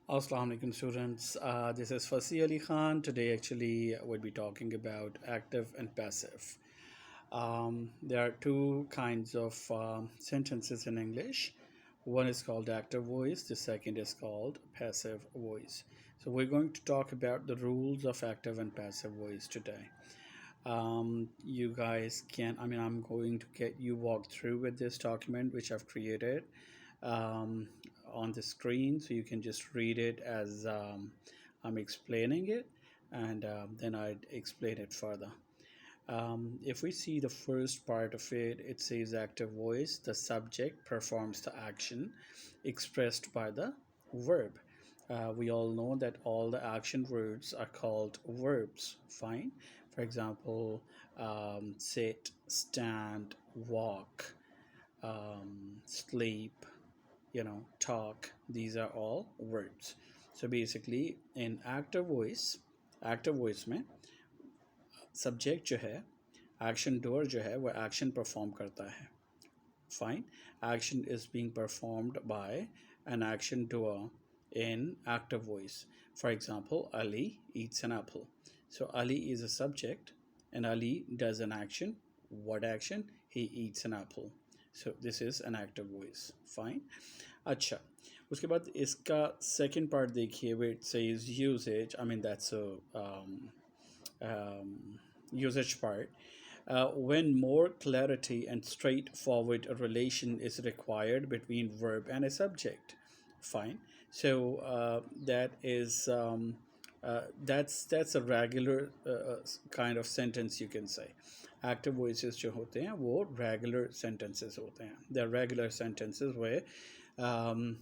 Assalamu alaikum students. This is Fasi Ali Khan. Today actually we'll be talking about active and passive. There are two kinds of sentences in English. One is called active voice. The second is called passive voice. So we're going to talk about the rules of active and passive voice today. You guys can, I'm going to get you walked through with this document which I've created um, on the screen, so you can just read it as I'm explaining it, and then I'd explain it further. If we see the first part of it, it says active voice, the subject performs the action expressed by the verb. We all know that all the action words are called verbs. Fine. For example, sit, stand, walk, sleep, talk. These are all verbs. So basically, in active voice में subject जो है action door जो है वो action perform करता है. Fine. Action is being performed by an action doer in active voice. For example, Ali eats an apple. So Ali is a subject and Ali does an action. What action? He eats an apple. So this is an active voice. Fine. अच्छा, उसके बाद इसका second part देखिए where it says usage. I mean that's a usage part. When more clarity and straightforward relation is required between verb and a subject. Fine. So that is that's a regular kind of sentence you can say. Active voices जो होते हैं वो regular sentences होते हैं. They're regular sentences where um,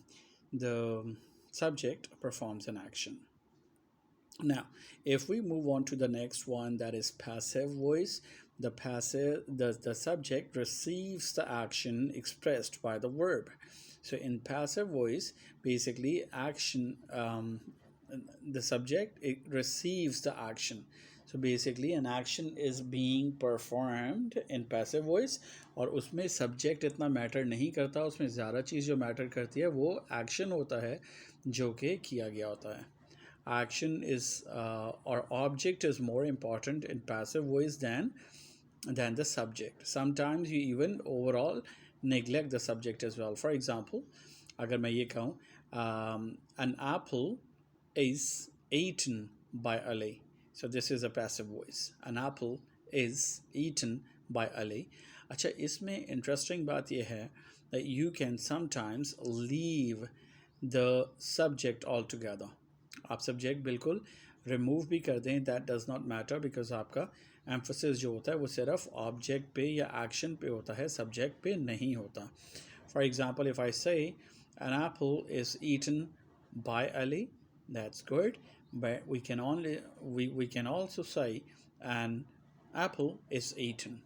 the subject performs an action. Now, if we move on to the next one, that is passive voice, the subject receives the action expressed by the verb. So in passive voice, basically action, the subject it receives the action. So basically an action is being performed in passive voice और उसमें subject इतना matter नहीं करता, उसमें ज़्यादा चीज़ जो matter करती है वो action होता है जो कि किया गया होता है. Action is or object is more important in passive voice than the subject. Sometimes you even overall neglect the subject as well. For example, अगर मैं ये कहूँ an apple is eaten by Ali. So this is a passive voice. An apple is eaten by Ali. अच्छा, इसमें interesting बात ये है that you can sometimes leave the subject altogether. आप सब्जेक्ट बिल्कुल रिमूव भी कर दें, that does not matter, because आपका एम्फोसिस जो होता है वो सिर्फ ऑब्जेक्ट पे या एक्शन पे होता है, सब्जेक्ट पे नहीं होता. For example, if I say an apple is eaten by Ali, that's good, but we can also say an apple is eaten.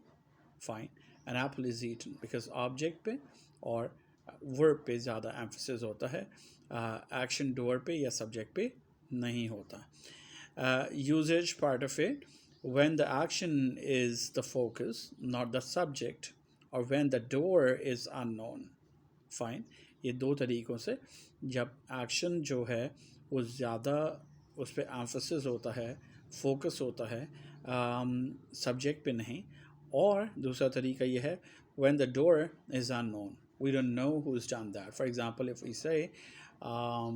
Fine. An apple is eaten because object पे और verb पे ज़्यादा emphasis होता है, action doer पे या subject पे नहीं होता. Usage part of it, when the action is the focus, not the subject, or when the doer is unknown. Fine. ये दो तरीक़ों से जब action जो है वो ज़्यादा उस पर एम्फोसिस होता है, फोकस होता है, सब्जेक्ट पे नहीं, और दूसरा तरीका ये है when the door is unknown, we don't know who's done that. For example, if we say how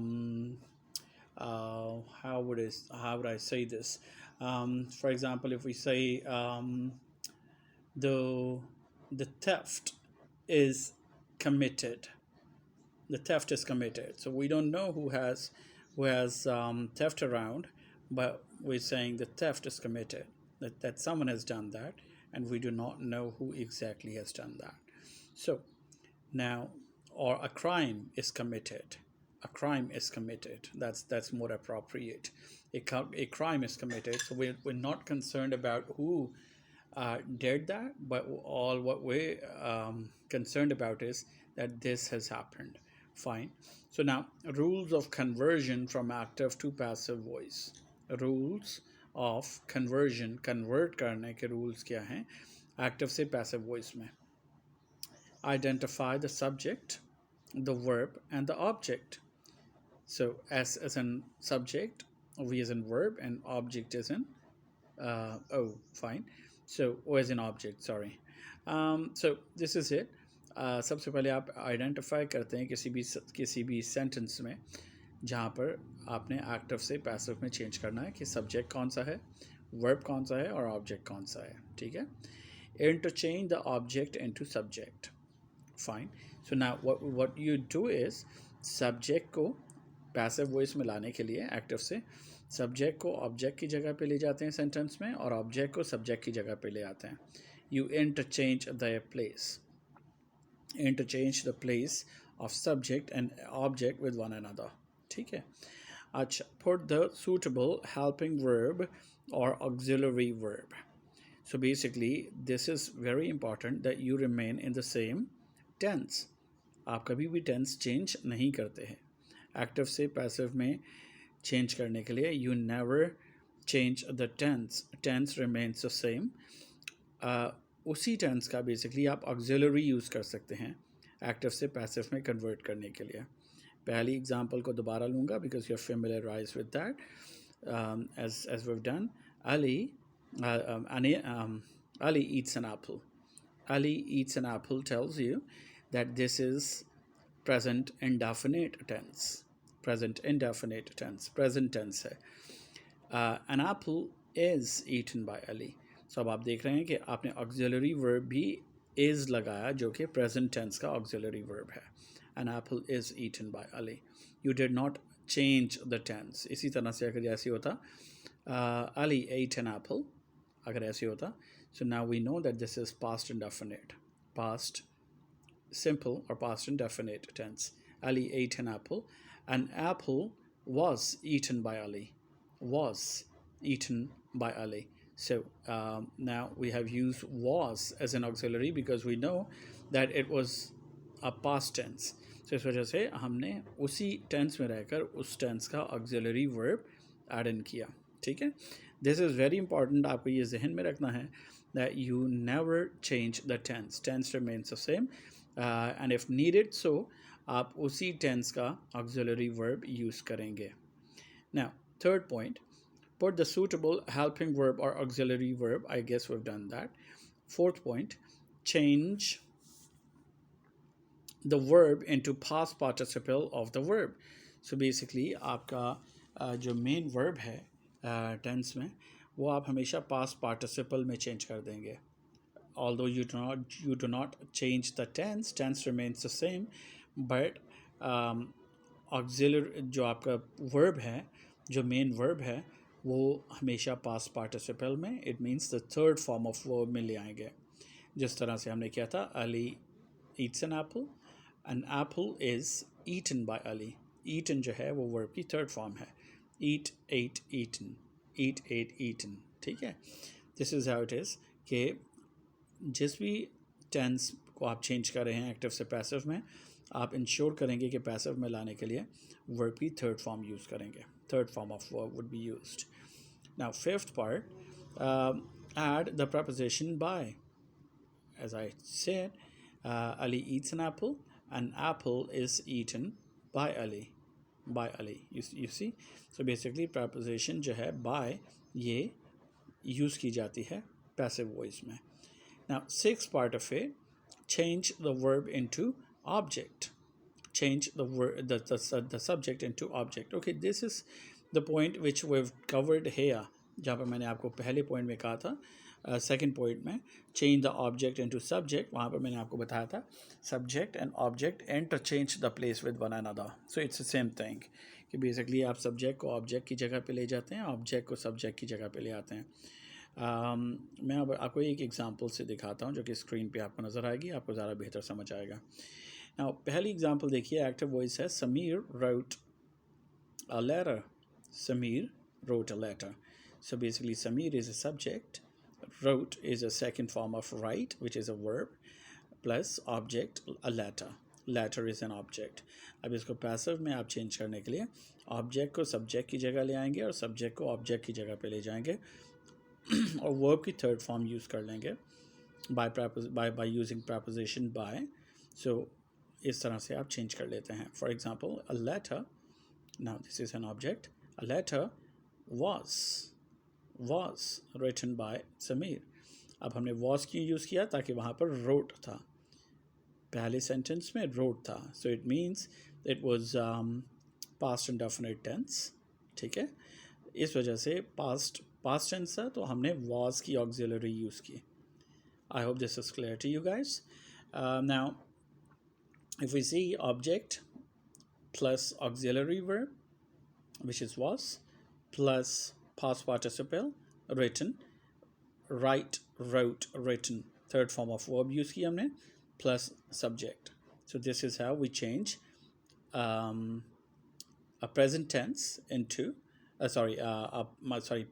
would I say this? For example, if we say the theft is committed, the theft is committed. So we don't know who has theft around, but we're saying the theft is committed. That someone has done that, and we do not know who exactly has done that. So now, or a crime is committed. A crime is committed. That's more appropriate. A crime is committed. So we're not concerned about who did that, but all what we're concerned about is that this has happened. Fine. So now, rules of conversion from active to passive voice. Rules of conversion, convert करने के rules क्या हैं active से passive voice में? Identify the subject, the verb, and the object. So S as in subject, V as in verb, and object as in fine. So O as an object, sorry. So this is it. सबसे पहले आप identify करते हैं किसी भी sentence में जहाँ पर आपने एक्टिव से पैसिव में चेंज करना है कि सब्जेक्ट कौन सा है, वर्ब कौन सा है और ऑब्जेक्ट कौन सा है. ठीक है. Interchange the object into subject. Fine. So now what you do is subject को पैसिव वॉइस में लाने के लिए एक्टिव से सब्जेक्ट को ऑब्जेक्ट की जगह पे ले जाते हैं सेंटेंस में और ऑब्जेक्ट को सब्जेक्ट की जगह पे ले आते हैं. You interchange the place of subject and object with one another. ठीक है. अच्छा, put the suitable helping verb और auxiliary verb. So basically this is very important that you remain in the same tense. आप कभी भी tense change नहीं करते हैं. एक्टिव से पैसिव में चेंज करने के लिए you never change the tense remains the same. उसी टेंस का बेसिकली आप ऑक्सिलरी यूज़ कर सकते हैं एक्टिव से पैसिव में कन्वर्ट करने के लिए. पहली एग्जांपल को दोबारा लूँगा because you are familiarized with that. As we have done, Ali eats an apple. Ali eats an apple tells you that this is present indefinite tense. Present tense है. An apple is eaten by Ali. So अब आप देख रहे हैं कि आपने auxiliary verb भी is लगाया जो कि present tense का auxiliary verb है. An apple is eaten by Ali. You did not change the tense. इसी तरह से अगर ऐसे होता Ali ate an apple, अगर ऐसे होता, so now we know that this is past indefinite, past simple or past indefinite tense. Ali ate an apple. An apple was eaten by Ali. Was eaten by Ali. So now we have used was as an auxiliary because we know that it was a past tense. So इस वजह से हमने उसी tense में रहकर उस tense का auxiliary verb add in किया. ठीक है. This is very important. आपको ये जहन में रखना है that you never change the tense. Tense remains the same. And if needed so, आप उसी tense का auxiliary verb use करेंगे. Now, third point, put the suitable helping verb or auxiliary verb. I guess we've done that. Fourth point, change the verb into past participle of the verb. So basically, आपका जो main verb है tense में वो आप हमेशा past participle में change कर देंगे. Although you do not change the tense remains the same, but auxiliary जो आपका वर्ब है, जो मेन वर्ब है, वो हमेशा पास्ट पार्टिसिपल में, it means the third form of verb में ले आएंगे. जिस तरह से हमने किया था, Ali eats an apple is eaten by Ali. Eaten जो है वो वर्ब की थर्ड फॉर्म है. Eat, ate, eaten. Eat, ate, eaten. ठीक है. This is how it is कि जिस भी टेंस को आप चेंज कर रहे हैं एक्टिव से पैसिव में, आप इंश्योर करेंगे कि पैसिव में लाने के लिए वर्ब की थर्ड फॉर्म यूज़ करेंगे. Third form of verb would be used. Now fifth part, add the preposition by. As I said, Ali eats an apple. An apple is eaten by Ali. By Ali. You see? So basically preposition जो है by ये use की जाती है passive voice में. Now sixth part of it, change the verb into object. Change the subject into object. Okay, this is the point which we've covered here. जहाँ पर मैंने आपको पहले point में कहा था, सेकेंड पॉइंट में change the object into subject, वहाँ पर मैंने आपको बताया था subject and object interchange the place with one another. So it's the same thing कि बेसिकली आप सब्जेक्ट को ऑब्जेक्ट की जगह पे ले जाते हैं, ऑब्जेक्ट को सब्जेक्ट की जगह पे ले आते हैं. मैं अब आपको एक एग्जांपल से दिखाता हूँ जो कि स्क्रीन पे आपको नज़र आएगी, आपको ज़्यादा बेहतर समझ आएगा. नाउ पहली एग्जांपल देखिए, एक्टिव वॉइस है Sameer wrote a letter. Sameer wrote a letter. So basically Samir is a subject, wrote is a second form of write, which is a verb, plus object a letter. Letter is an object. अब इसको passive में आप change करने के लिए object को subject की जगह ले आएंगे और सब्जेक्ट को ऑब्जेक्ट की जगह पे ले जाएंगे और वर्ब की थर्ड फॉर्म यूज़ कर लेंगे by using preposition by. So इस तरह से आप चेंज कर लेते हैं. For example a letter Now this is an object. A letter was written by Samir. अब हमने was क्यों यूज़ किया? ताकि वहाँ पर wrote था, पहले सेंटेंस में wrote था, so it means it was past indefinite tense. ठीक है, इस वजह से past tense था, तो हमने was की auxiliary यूज़ की. I hope this is clear to you guys. Now if we see object plus auxiliary verb, which is was, plus past participle written, write, wrote, written, third form of verb use किया हमने, plus subject. So this is how we change a present tense into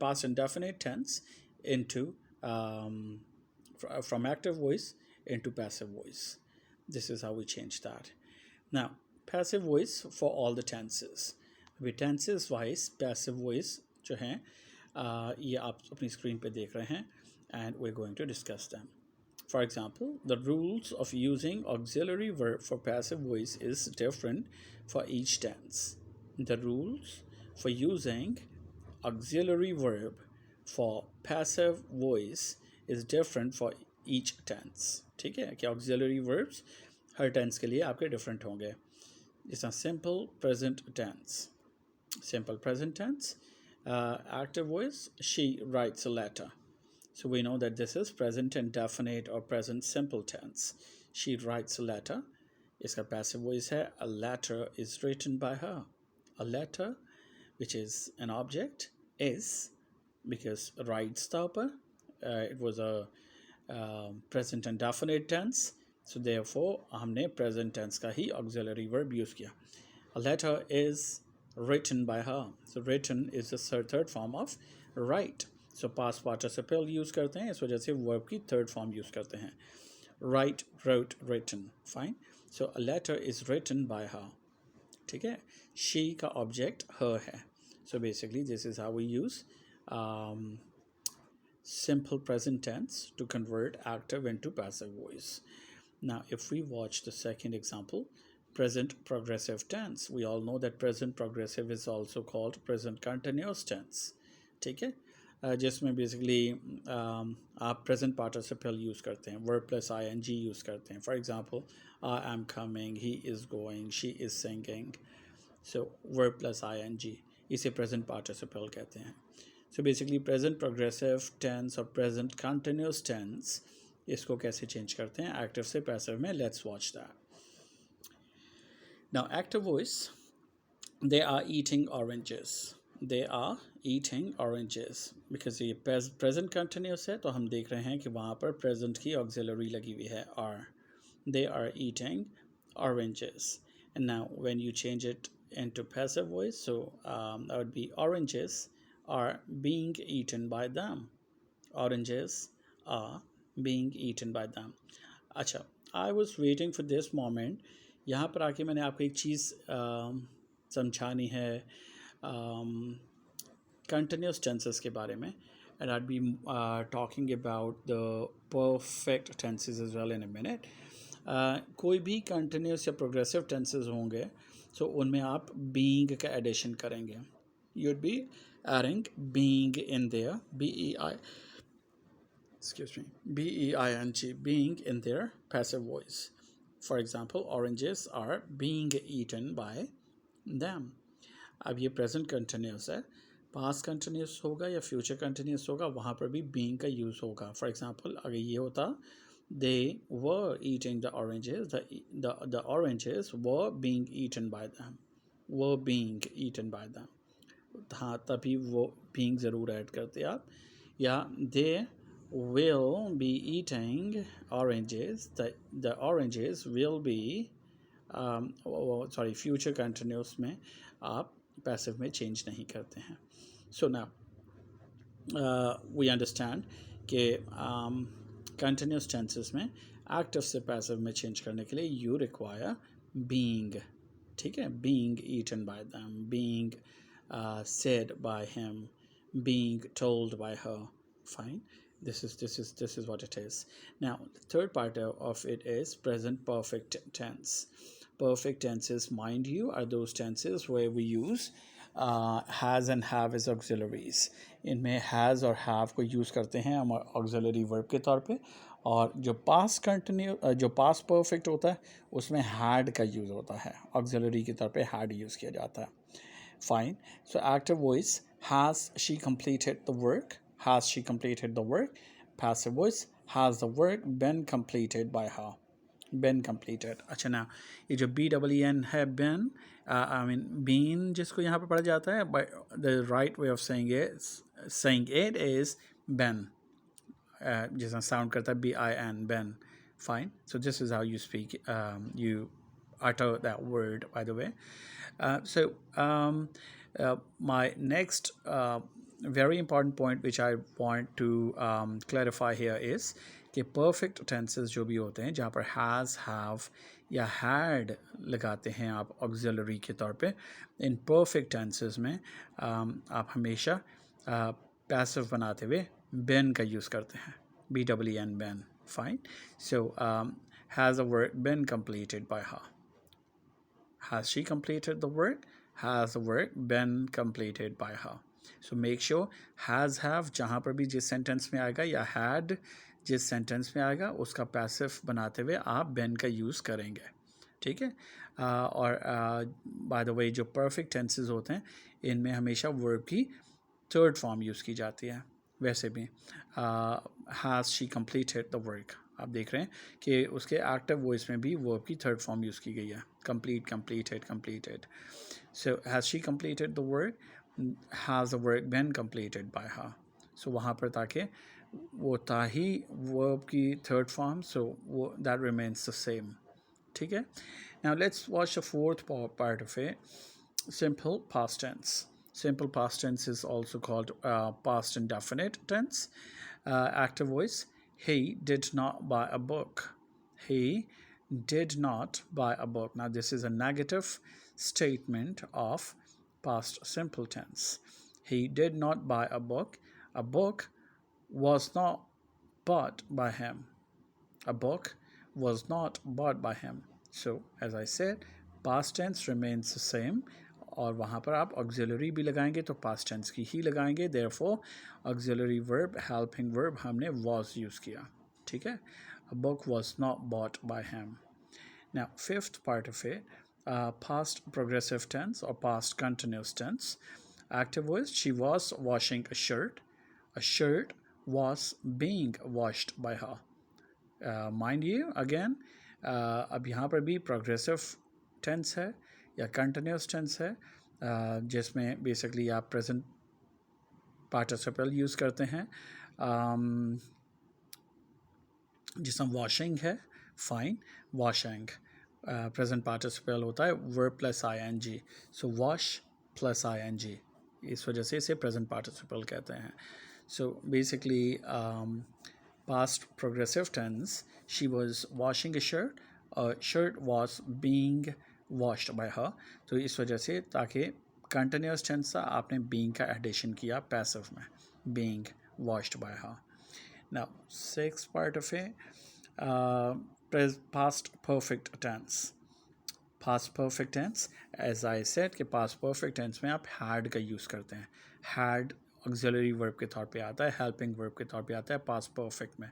past indefinite tense into from active voice into passive voice. This is how we change that. Now passive voice for all the tenses. अभी tenses wise passive voice जो हैं ये आप अपनी screen पे देख रहे हैं, and we're going to discuss them. For example, the rules of using auxiliary verb for passive voice is different for each tense. The rules for using auxiliary verb for passive voice is different for each tense. ठीक है कि auxiliary verbs हर tense के लिए आपके different होंगे. It's a simple present tense. Simple present tense. Active voice, she writes a letter. So we know that this is present indefinite or present simple tense. She writes a letter. इसका passive voice है, a letter is written by her. A letter, which is an object, is, because writes था ऊपर, it was a present indefinite tense. So therefore हमने present tense का ही auxiliary verb use किया. A letter is written by her. So written is the third form of write. So past participle use करते हैं, इस वजह से verb की third form use करते हैं. Write, wrote, written. Fine. So a letter is written by her. ठीक है, she का object her है. So basically this is how we use simple present tense to convert active into passive voice. Now if we watch the second example, present progressive tense, we all know that present progressive is also called present continuous tense. ठीक है, जिसमें basically आप present participle use करते हैं, verb plus ing use करते हैं. For example, I am coming, he is going, she is singing. So verb plus ing, इसे present participle कहते हैं. So basically present progressive tense और प्रेजेंट कंटिन्यूस टेंस, इसको कैसे चेंज करते हैं एक्टिव से पैसिव में. Let's watch that. Now active voice, they are eating oranges. They are eating oranges. Because ये present continuous है, तो हम देख रहे हैं कि वहाँ पर present की auxiliary लगी हुई है, are. They are eating oranges. And now when you change it into passive voice, so that would be oranges are being eaten by them. Oranges are being eaten by them. अच्छा, I was waiting for this moment. यहाँ पर आके मैंने आपको एक चीज़ समझानी है continuous tenses के बारे में, and I'd be talking about the perfect tenses as well in a minute. कोई भी कंटिन्यूस या प्रोग्रेसिव टेंसेस होंगे, so उनमें आप being का एडिशन करेंगे. You'd be adding being in there, being, being in their passive voice. For example, oranges are being eaten by them. अब ये प्रेजेंट कंटिन्यूस है, पास्ट कंटिन्यूस होगा या फ्यूचर कंटिन्यूस होगा, वहाँ पर भी बीइंग का यूज़ होगा. फॉर एग्जांपल, अगर ये होता they were eating the oranges, the oranges were being eaten by them, were being eaten by them, हाँ तभी वो बीइंग ज़रूर ऐड करते आप. या they will be eating oranges, the oranges will be future continuous में आप पैसिव में चेंज नहीं करते हैं. सो नाउ वी अंडरस्टैंड कि कंटिन्यूस टेंसेस में एक्टिव से पैसिव में चेंज करने के लिए यू रिक्वायर बीइंग. ठीक है, being eaten by them, being said by him, being told by her. Fine. This is what it is. Now the third part of it is present perfect tense. perfect tenses, mind you, are those tenses where we use has and have as auxiliaries. इनमें has और have को use करते हैं हम auxiliary verb के तौर पे, और जो past continue जो past perfect होता है उसमें had का यूज़ होता है, auxiliary के तौर पे had यूज़ किया जाता है. Fine. So active voice, has she completed the work? Has she completed the work? Passive voice, has the work been completed by her? Been completed. अच्छा ना, ये जो BEEN है been, I mean been जिसको यहाँ पे पढ़ा जाता है, but the right way of saying it is been. जिसका sound करता है BIN, been. Fine. So this is how you speak, you utter that word, by the way. My next very important point which I want to clarify here is कि perfect tenses जो भी होते हैं जहाँ पर has, have या had लगाते हैं आप auxiliary के तौर पे, इन perfect tenses में आप हमेशा passive बनाते हुए been का यूज़ करते हैं, BEN, been. Fine. So has the work been completed by her? Has she completed the work? Has the work been completed by her? So make sure has, have जहाँ पर भी जिस sentence में आएगा या had जिस sentence में आएगा उसका passive बनाते हुए आप been का use करेंगे, ठीक है. और by the way जो perfect tenses होते हैं इनमें हमेशा verb की third form use की जाती है. वैसे भी has she completed the work, आप देख रहे हैं कि उसके एक्टिव वॉइस में भी वर्ब की थर्ड फॉर्म यूज़ की गई है, complete, completed, completed. So has she completed the work, has the work been completed by her. So वहाँ पर ताकि वो था ही वर्ब की थर्ड फॉर्म, सो वो दैट रिमेन्स द सेम, ठीक है. Now let's watch the fourth part of it, simple past tense. Simple past tense is also called past indefinite tense. Active voice, he did not buy a book. He did not buy a book. Now this is a negative statement of past simple tense. He did not buy a book. A book was not bought by him. A book was not bought by him. So as I said, past tense remains the same. और वहाँ पर आप auxiliary भी लगाएंगे तो past tense की ही लगाएंगे. Therefore auxiliary verb, helping verb हमने was use किया, ठीक है. A book was not bought by him. Now fifth part of it, past progressive tense or past continuous tense. Active voice, she was washing a shirt. A shirt was being washed by her. Mind you again, अब यहाँ पर भी progressive tense है या continuous tense है, जिसमें basically आप present participle use करते हैं, जिसमें वॉशिंग है. फाइन, वॉशिंग प्रेजेंट पार्टिसिपल होता है वर्ब प्लस ING. सो वॉश प्लस ING, इस वजह से इसे प्रेजेंट पार्टिसिपल कहते हैं. So basically past progressive tense, she was washing a shirt, a shirt was being washed by her. तो इस वजह से ताकि कंटिन्यूस टेंस था आपने being का एडिशन किया पैसिव में, being washed by her. Now sixth part of it, past perfect tense. Past perfect tense, as I said कि past perfect tense में आप had का यूज़ करते हैं. had auxiliary verb के तौर पे आता है, helping verb के तौर पे आता है past perfect में.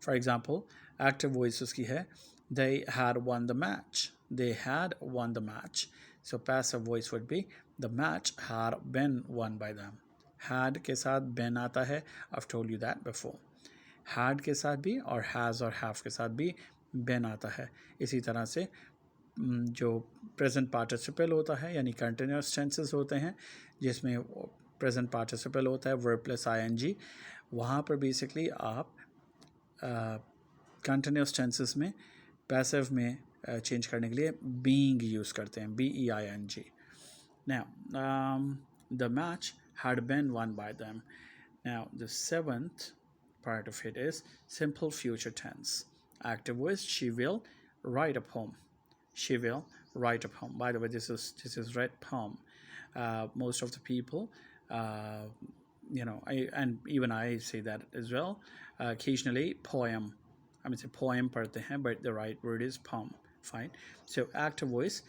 For example, active voice उसकी है they had won the match. They had won the match. So passive voice would be the match had been won by them. Had के साथ been आता है, I've told you that before. Had के साथ भी और has और have के साथ भी been आता है. इसी तरह से जो प्रेजेंट पार्टिसिपल होता है यानी कंटिन्यूस टेंसेस होते हैं जिसमें प्रेजेंट पार्टिसिपल होता है वर्ब प्लस ING, वहाँ पर बेसिकली आप कंटिन्यूस टेंसेस में पैसिव में चेंज करने के लिए बीइंग यूज़ करते हैं, BEING. Now the match had been won by them. Now the seventh part of it is simple future tense. Active voice, she will write a poem. She will write a poem. By the way, this is read poem. Most of the people, and even I say that as well. Occasionally poem. I mean, say poem पढ़ते हैं, but the right word is poem. Fine. So active voice,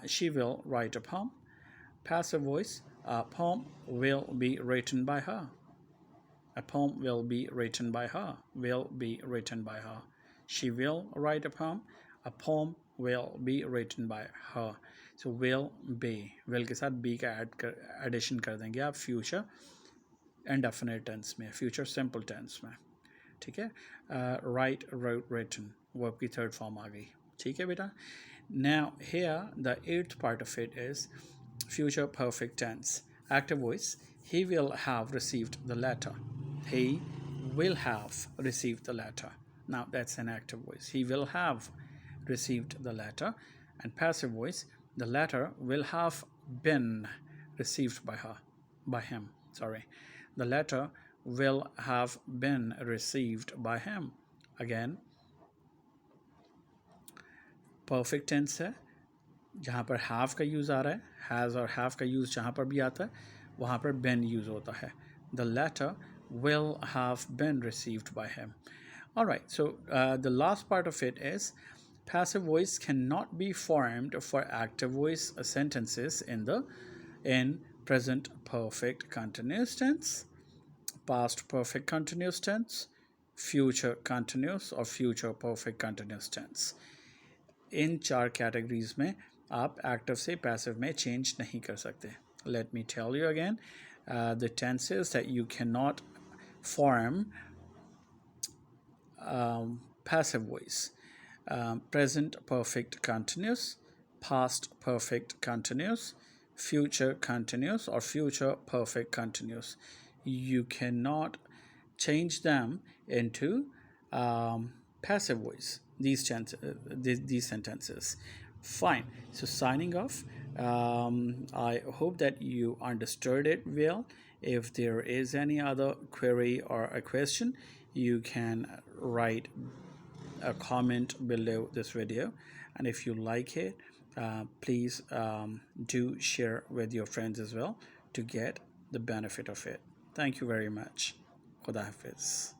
she will write a poem. Passive voice, a poem will be written by her. A poem will be written by her. Will be written by her. She will write a poem. A poem will be written by her. So will will के साथ be का addition कर देंगे आप future indefinite tense में, future simple tense में. ठीक है. राइट, रोट, रिटन वर्ब की थर्ड फॉर्म आ गई. ठीक है बेटा. Now here the eighth part of it is future perfect tense. Active voice, he will have received the letter. He will have received the letter. Now that's an active voice. He will have received the letter. And passive voice, the letter will have been received by her, by him. Sorry. The letter will have been received by him. Again, perfect tense है, जहाँ पर have का use आ रहा है. has और have का use जहाँ पर भी आता है वहाँ पर been यूज़ होता है. The letter will have been received by him. All right, so the last part of it is passive voice cannot be formed for active voice sentences in present perfect continuous tense, past perfect continuous tense, future continuous और future perfect continuous tense. इन चार categories में आप active से passive में change नहीं कर सकते. Let me tell you again the tenses that you can not form passive voice. Present perfect continuous, past perfect continuous, future continuous or future perfect continuous. You cannot change them into passive voice, these sentences. Fine. So signing off. I hope that you understood it well. If there is any other query or a question, you can write a comment below this video, and if you like it, please do share with your friends as well to get the benefit of it. Thank you very much. Khuda Hafiz.